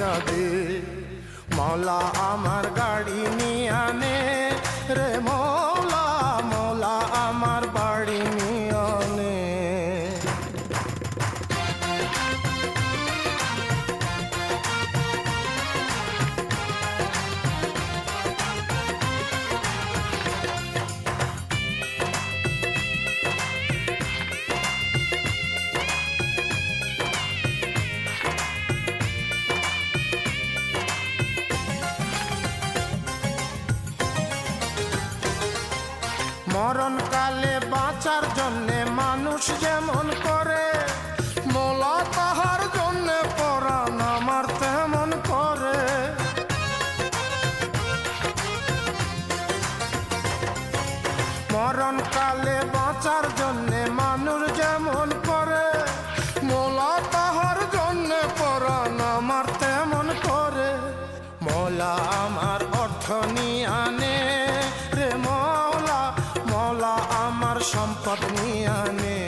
দিয়া দে। মৌলা আমার গাড়ি নিয়া নে রে মৌলা, মৌলা আমার বাড়ি নিয়া নে। মরণকালে বাঁচার জন্যে মানুষ যেমন করে, মৌলা তাহার জন্যে পরাণ আমার তেমন করে। মরণকালে বাঁচার জন্যে মানুষ যেমন করে, মৌলা তাহার জন্যে পরাণ আমার তেমন করে। মৌলা আমার অর্থ নিয়ে আনে রে মৌলা, মৌলা আমার সম্পদ নিয়ে আনে।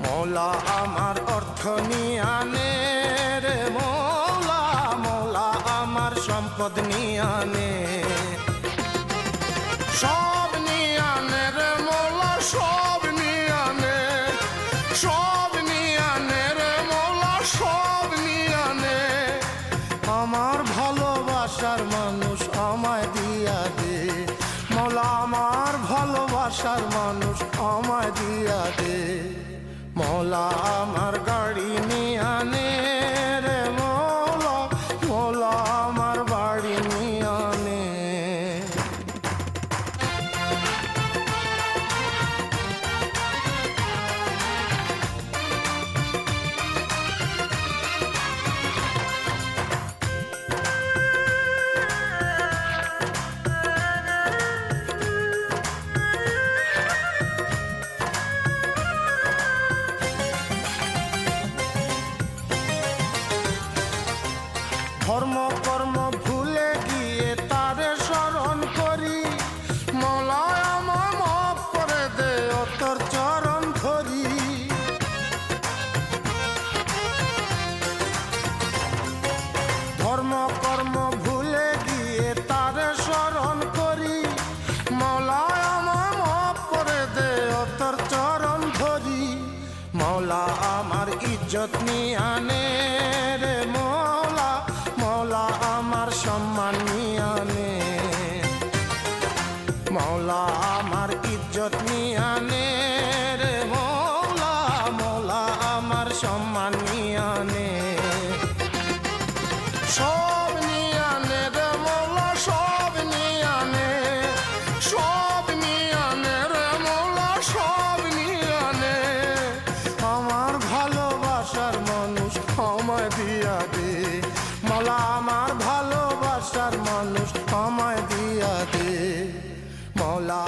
মৌলা আমার অর্থ নিয়ে আনে রে মৌলা, মৌলা আমার সম্পদ নিয়ে আনে। সব নিয়ে আনে রে মৌলা, সব নিয়ে আনে, সব নিয়ে আনে রে মৌলা, সব নিয়ে আনে। আমার ভালোবাসার মানুষ আমায় দিয়া দে মৌলা, আমার ভালোবাসার মানুষ আমায় দিয়া দে। মৌলা আমার গাড়ি নিয়ে আনে রে মৌলা, মৌলা আমার বাড়ি নিয়ে আনে। ধর্ম কর্ম ভুলে গিয়ে তারে স্মরণ করি, মৌলা আমায় মাফ করে দে ও তোর চরণ ধরি। ধর্ম কর্ম ভুলে গিয়ে তারে স্মরণ করি, মৌলা আমায় মাফ করে দে ও তোর চরণ ধরি। মৌলা আমার ইজ্জত নিয়ে আনে রে মৌলা, মৌলা আমার সম্মান নিয়ে আনে। মৌলা আমার ইজ্জত নিয়ে আনে রে মৌলা, মৌলা আমার সম্মান নিয়ে আনে। সব নিয়ে আনে রে মৌলা, সব নিয়ে আনে, সব নিয়ে আনে রে মৌলা, সব নিয়ে আনে। আমার ভালোবাসার মানুষ আমায় দিয়া দে মৌলা, আমার ভালোবাসার মানুষ আমায় দিয়া দে মৌলা।